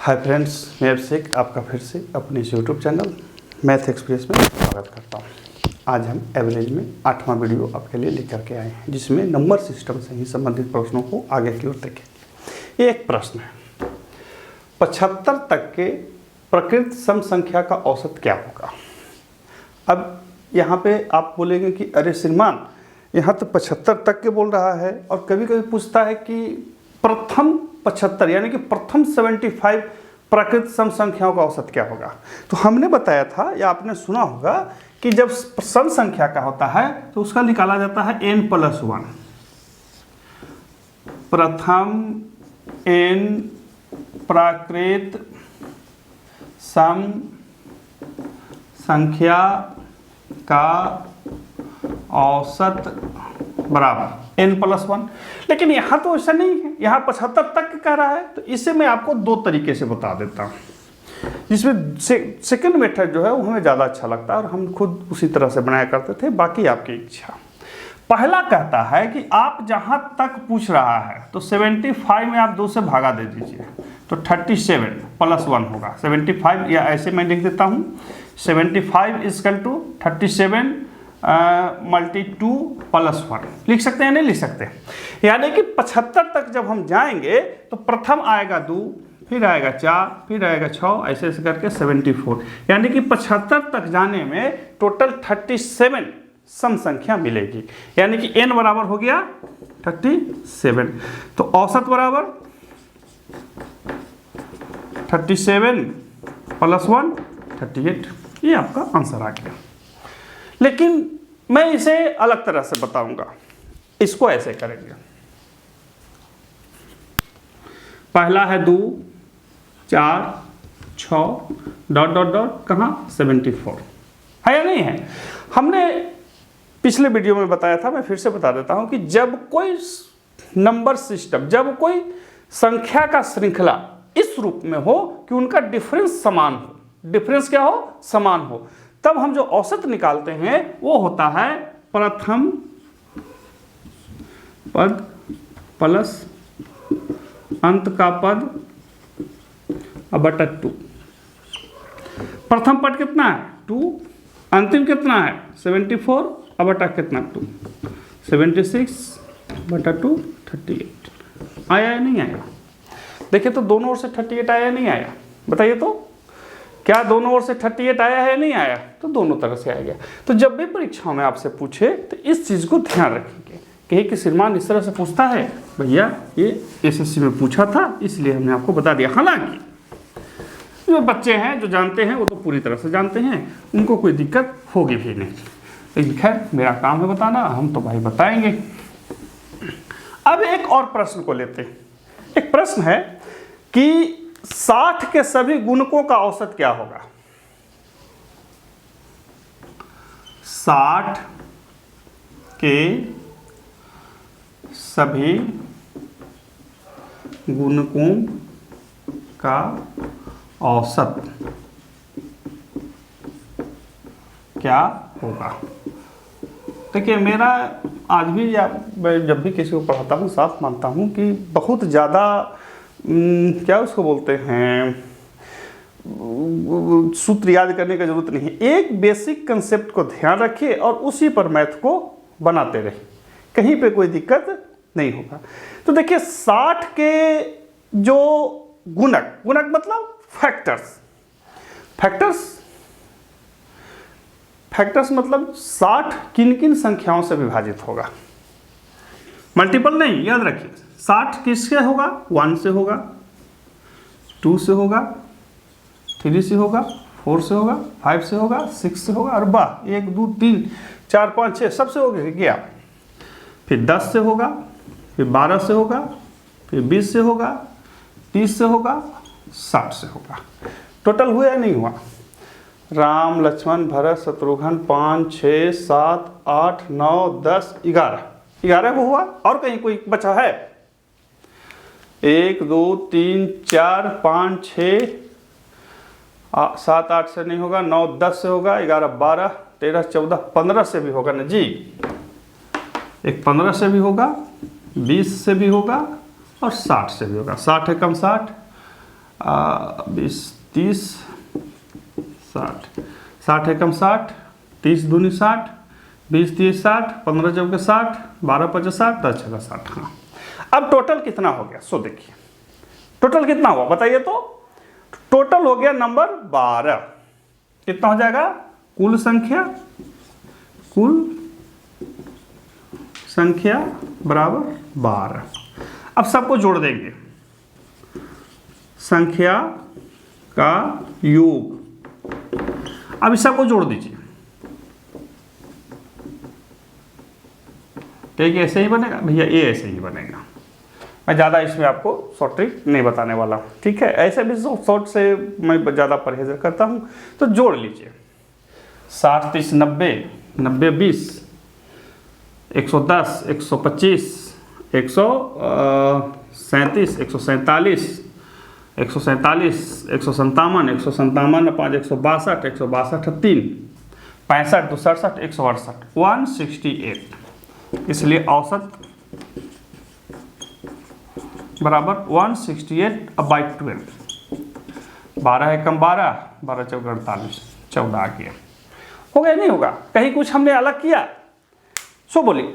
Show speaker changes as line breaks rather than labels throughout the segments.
Hi friends, मैं अभिषेक आपका फिर से अपने इस यूट्यूब चैनल मैथ एक्सप्रेस में स्वागत करता हूं। आज हम एवरेज में 8वां वीडियो आपके लिए लेकर के आए हैं, जिसमें नंबर सिस्टम से ही संबंधित प्रश्नों को आगे की ओर देखें। ये एक प्रश्न है, 75 तक के प्रकृत सम संख्या का औसत क्या होगा। अब यहाँ पे आप बोलेंगे कि अरे श्रीमान, यहाँ तो 75 तक के बोल रहा है और कभी कभी पूछता है कि प्रथम 75 यानी कि प्रथम 75 प्राकृत सम संख्याओं का औसत क्या होगा। तो हमने बताया था या आपने सुना होगा कि जब सम संख्या का होता है तो उसका निकाला जाता है n+1। प्रथम n प्राकृत सम संख्या का औसत बराबर n+1। लेकिन यहाँ तो ऐसा नहीं है, यहाँ 75 तक कह रहा है, तो इसे मैं आपको दो तरीके से बता देता हूँ, जिसमें सेकंड मेथड जो है वो हमें ज़्यादा अच्छा लगता है और हम खुद उसी तरह से बनाया करते थे, बाकी आपकी इच्छा। पहला कहता है कि आप जहाँ तक पूछ रहा है तो 75 में आप 2 से भागा दे दीजिए तो 37+1 होगा। 75 या ऐसे मैं लिख देता हूँ, 75 = 37 × 2+1 लिख सकते हैं, नहीं लिख सकते। यानी कि 75 तक जब हम जाएंगे तो प्रथम आएगा 2, फिर आएगा 4, फिर आएगा 6, ऐसे ऐसे करके 74। यानी कि 75 तक जाने में टोटल 37 सम संख्या मिलेगी। यानी कि n बराबर हो गया 37, तो औसत बराबर 37+1 38। ये आपका आंसर आ गया। लेकिन मैं इसे अलग तरह से बताऊंगा, इसको ऐसे करेंगे। पहला है 2, 4, 6 ... कहाँ 74 है या नहीं है। हमने पिछले वीडियो में बताया था, मैं फिर से बता देता हूं कि जब कोई नंबर सिस्टम, जब कोई संख्या का श्रृंखला इस रूप में हो कि उनका डिफरेंस समान हो, डिफरेंस क्या हो, समान हो, तब हम जो औसत निकालते हैं वो होता है प्रथम पद प्लस अंत का पद बटा 2। प्रथम पद कितना है 2, अंतिम कितना है 74 बटा कितना 2, 76/2 38। आया या नहीं आया। देखिए तो दोनों ओर से 38 आया नहीं आया, बताइए तो क्या दोनों ओर से 38 आया है नहीं आया। तो दोनों तरह से आ गया। तो जब भी परीक्षाओं में आपसे पूछे तो इस चीज़ को ध्यान रखेंगे। कहीं कि श्रीमान इस तरह से पूछता है, भैया ये एसएससी में पूछा था इसलिए हमने आपको बता दिया। हालांकि जो बच्चे हैं जो जानते हैं वो तो पूरी तरह से जानते हैं, उनको कोई दिक्कत होगी भी नहीं, लेकिन खैर मेरा काम है बताना, हम तो भाई बताएंगे। अब एक और प्रश्न को लेते हैं। एक प्रश्न है कि 60 के सभी गुणकों का औसत क्या होगा। 60 के सभी गुणकों का औसत क्या होगा। देखिए मेरा आज भी या मैं जब भी किसी को पढ़ाता हूँ साफ मानता हूँ कि बहुत ज़्यादा क्या उसको बोलते हैं, सूत्र याद करने की जरूरत नहीं है। एक बेसिक कंसेप्ट को ध्यान रखिए और उसी पर मैथ को बनाते रहिए, कहीं पे कोई दिक्कत नहीं होगा। तो देखिए 60 के जो गुणक, गुणक मतलब फैक्टर्स मतलब 60 किन किन संख्याओं से विभाजित होगा, मल्टीपल नहीं, याद रखिए। 60 किससे होगा, 1 से होगा, 2 से होगा, 3 से होगा, 4 से होगा, 5 से होगा, 6 से होगा, और 1 2 3 4 5 6 सबसे हो गया। फिर 10 से होगा, फिर 12 से होगा, फिर 20 से होगा, 30 से होगा, 60 से होगा। टोटल हुआ या नहीं हुआ। राम लक्ष्मण भरत शत्रुघ्न 5 6 7 8 9 10 11 को हुआ। और कहीं कोई बचा है। 1 2 3 4 5 6 7 8 से नहीं होगा, 9 10 से होगा, 11 12 13 14 15 से भी होगा ना जी। एक 15 से भी होगा, 20 से भी होगा और 60 से भी होगा। 60 एकम 60, 20 30 60, 60 एकम 60, 30 दूनी 60, 20 30 60, 15 चौके 60, 12 5 60, 10 6 60। हाँ, अब टोटल कितना हो गया? सो देखिए टोटल कितना हुआ बताइए तो। टोटल हो गया नंबर 12। कितना हो जाएगा? कुल संख्या बराबर 12। अब सबको जोड़ देंगे, संख्या का योग। अब इस सबको जोड़ दीजिए, ठीक है, ऐसे ही बनेगा भैया, ये ऐसे ही बनेगा। मैं ज़्यादा इसमें आपको शॉर्ट ट्रिक नहीं बताने वाला हूँ, ठीक है। ऐसे भी शॉर्ट से मैं ज़्यादा परहेज करता हूँ। तो जोड़ लीजिए, 60 30 90, 90 20, 110, 125, 137, 147, 147, 157, 157 5 162, 162 3 65 2 67, 168, 168। इसलिए औसत बराबर 168/12। 12 एकम 12, 12 चौके 48, 14 आ गया। हो गया नहीं होगा? कहीं कुछ हमने अलग किया? सो बोलिए,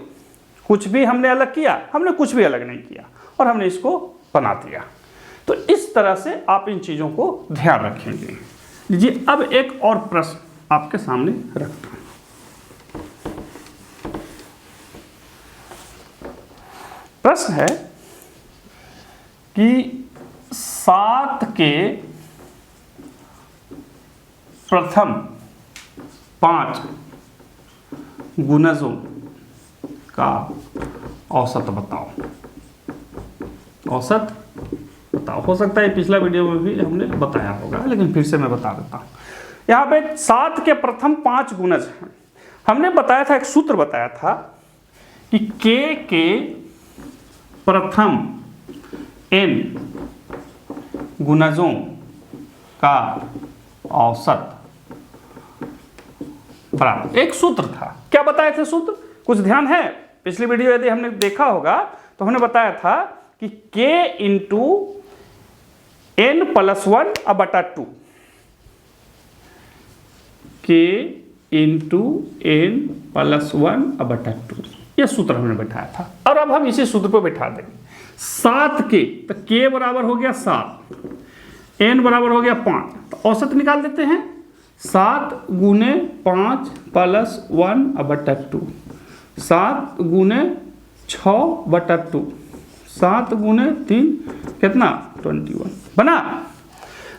कुछ भी हमने अलग किया? हमने कुछ भी अलग नहीं किया और हमने इसको बना दिया। तो इस तरह से आप इन चीज़ों को ध्यान रखेंगे। लीजिए अब एक और प्रश्न आपके सामने रखता हूँ। प्रश्न है कि 7 के प्रथम 5 गुणजों का औसत बताओ। औसत बताओ। हो सकता है पिछला वीडियो में भी हमने बताया होगा, लेकिन फिर से मैं बता देता हूँ। यहाँ पे 7 के प्रथम 5 गुणज हैं। हमने बताया था, एक सूत्र बताया था कि के प्रथम n गुणजों का औसत बराबर, एक सूत्र था। क्या बताए थे सूत्र? कुछ ध्यान है? पिछली वीडियो यदि हमने देखा होगा तो हमने बताया था कि k into n+1/2, k into n+1/2, यह सूत्र हमने बैठाया था। और अब हम इसी सूत्र पर बैठा देंगे। 7 के, तो k बराबर हो गया 7, n बराबर हो गया 5, तो औसत निकाल देते हैं। 7 गुने 5 + 1/2, 7 गुने 6/2, 7 गुने 3 कितना? 21 बना।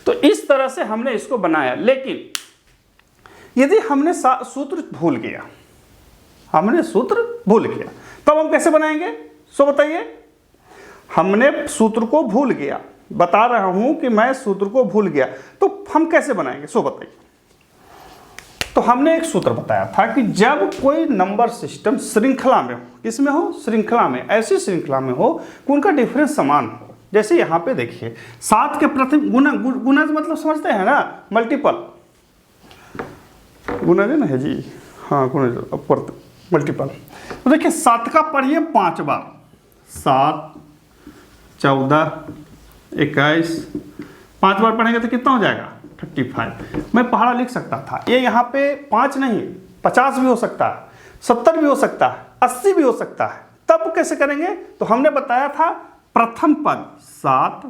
तो इस तरह से हमने इसको बनाया। लेकिन यदि हमने सूत्र भूल गया, हमने सूत्र भूल गया, तब हम कैसे बनाएंगे? सो बताइए। हमने सूत्र को भूल गया, बता रहा हूं कि मैं सूत्र को भूल गया, तो हम कैसे बनाएंगे? सो बताइए। तो हमने एक सूत्र बताया था कि जब कोई नंबर सिस्टम श्रृंखला में हो, किसमें हो? श्रृंखला में, ऐसी श्रृंखला में हो कि उनका डिफरेंस समान हो। जैसे यहाँ पे देखिए, 7 के प्रथम गुणज मतलब समझते हैं ना, मल्टीपल गुणज है ना, है जी, हाँ गुणज मल्टीपल। तो देखिए 7 का पढ़िए 5 बार, 7 14 21, 5 बार पढ़ेंगे तो कितना हो जाएगा? 35। मैं पहाड़ा लिख सकता था, ये यहाँ पे 5 नहीं 50 भी हो सकता है, 70 भी हो सकता है, 80 भी हो सकता है। तब कैसे करेंगे? तो हमने बताया था प्रथम पद 7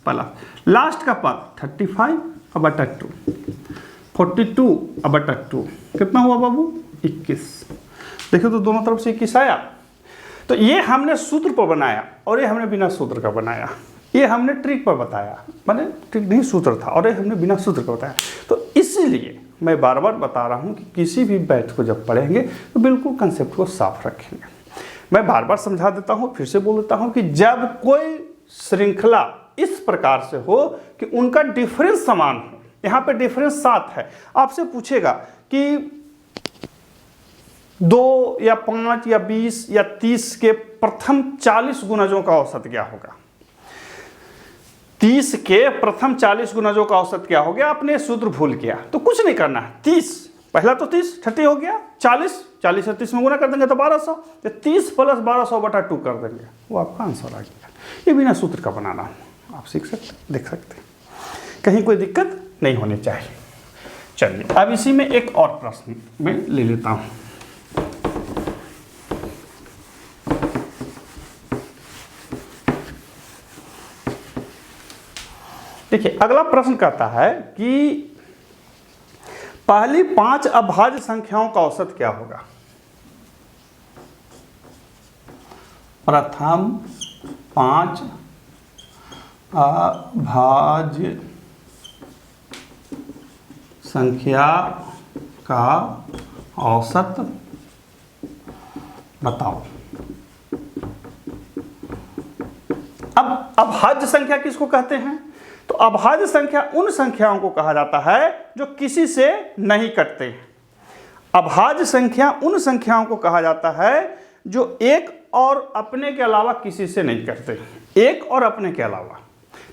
प्लस लास्ट का पद 35/2, 42/2 कितना हुआ बाबू? 21। देखिए तो दोनों तरफ से 21 आया। तो ये हमने सूत्र पर बनाया और ये हमने बिना सूत्र का बनाया। ये हमने ट्रिक पर बताया, माने ट्रिक नहीं सूत्र था, और ये हमने बिना सूत्र का बताया। तो इसीलिए मैं बार बार बता रहा हूँ कि किसी भी मैथ को जब पढ़ेंगे तो बिल्कुल कंसेप्ट को साफ रखेंगे। मैं बार बार समझा देता हूँ, फिर से बोल देता हूँ कि जब कोई श्रृंखला इस प्रकार से हो कि उनका डिफरेंस समान हो, यहाँ पे डिफरेंस 7 है, आपसे पूछेगा कि 2 या 5 या 20 या 30 के प्रथम 40 गुणजों का औसत क्या होगा? 30 के प्रथम 40 गुणजों का औसत क्या हो गया? आपने सूत्र भूल गया तो कुछ नहीं करना है। 30 पहला तो 30 30 हो गया, 40 40 और 30 में गुना कर देंगे तो 1200, तो 30 + 1200/2 कर देंगे, वो आपका आंसर आ गया। ये बिना सूत्र का बनाना आप सीख सकते, देख सकते हैं। कहीं कोई दिक्कत नहीं होनी चाहिए। चलिए अब इसी में एक और प्रश्न मैं ले लेता हूं। देखिए अगला प्रश्न कहता है कि पहली 5 अभाज्य संख्याओं का औसत क्या होगा। प्रथम 5 अभाज्य संख्या का औसत बताओ। अब अभाज्य संख्या किसको कहते हैं? तो अभाज्य संख्या उन संख्याओं को कहा जाता है जो किसी से नहीं कटते। अभाज्य संख्या उन संख्याओं को कहा जाता है जो एक और अपने के अलावा किसी से नहीं कटते। एक और अपने के अलावा,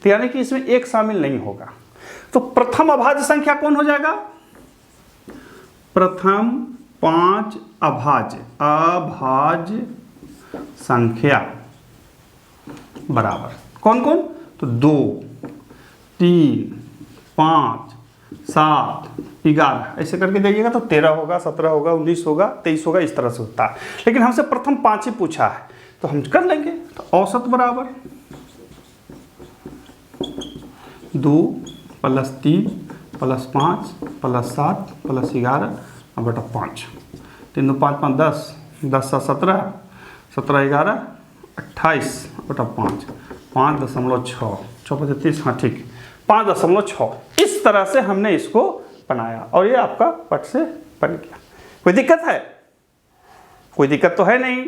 तो यानी कि इसमें एक शामिल नहीं होगा। तो प्रथम अभाज्य संख्या कौन हो जाएगा? प्रथम 5 अभाज्य संख्या बराबर कौन कौन? तो 2, 3, 5, 7, 11 ऐसे करके देखिएगा तो 13 होगा, 17 होगा, 19 होगा, 23 होगा, इस तरह से होता है। लेकिन हमसे प्रथम 5 ही पूछा है तो हम कर लेंगे। तो औसत बराबर 2 + 3 + 5 + 7 + 11 बटा 5। 3 2 5 5 10, 10 7 17, 17 11 28 बटा 5, 5.6, 6 × 30, हाँ ठीक, 5.6। इस तरह से हमने इसको बनाया और ये आपका पट से बन गया। कोई दिक्कत है? कोई दिक्कत तो है नहीं।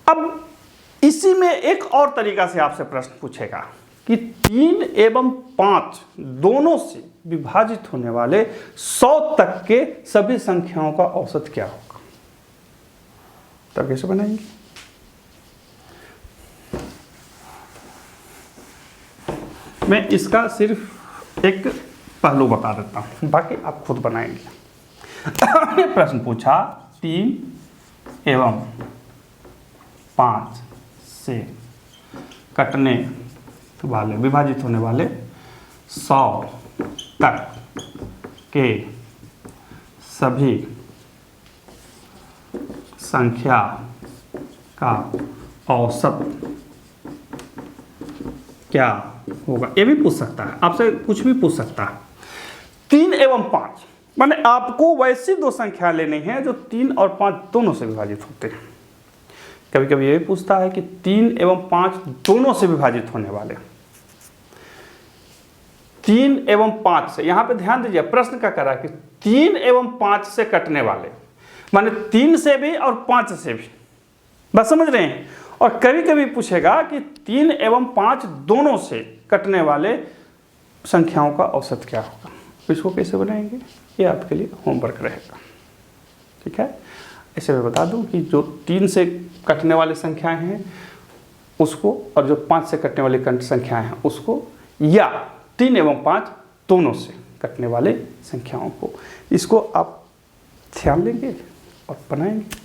अब इसी में एक और तरीका से आपसे प्रश्न पूछेगा कि 3 एवं 5 दोनों से विभाजित होने वाले 100 तक के सभी संख्याओं का औसत क्या होगा। तब कैसे बनाएंगे? मैं इसका सिर्फ एक पहलू बता देता हूं, बाकी आप खुद बनाएंगे। प्रश्न पूछा 3 एवं 5 से कटने वाले, विभाजित होने वाले 100 तक के सभी संख्या का औसत क्या होगा। ये भी पूछ सकता है, आपसे कुछ भी पूछ सकता है। 3 एवं 5 माने आपको वैसी दो संख्या लेनी है जो 3 और 5 दोनों से विभाजित होते हैं। कभी कभी ये भी पूछता है कि 3 एवं 5 दोनों से विभाजित होने वाले, 3 एवं 5 से, यहां पे ध्यान दीजिए प्रश्न का करा कि 3 एवं 5 से कटने वाले माने 3 से भी और 5 से भी, बस समझ रहे हैं। और कभी कभी पूछेगा कि 3 एवं 5 दोनों से कटने वाले संख्याओं का औसत क्या होगा। इसको कैसे बनाएंगे ये आपके लिए होमवर्क रहेगा, ठीक है। ऐसे मैं बता दूं कि जो 3 से कटने वाली संख्याएं हैं उसको, और जो 5 से कटने वाली संख्याएं हैं उसको, या 3 एवं 5 दोनों से कटने वाले संख्याओं को, इसको आप ध्यान देंगे और बनाएंगे।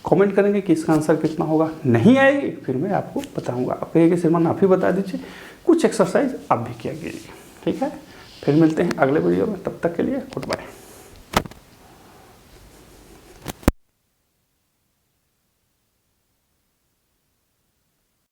कमेंट करेंगे कि इसका आंसर कितना होगा। नहीं आएगी फिर मैं आपको बताऊंगा। आप कहिए कि श्रीमान आप ही बता दीजिए, कुछ एक्सरसाइज आप भी किया कीजिए, ठीक है। फिर मिलते हैं अगले वीडियो में, तब तक के लिए गुड बाय।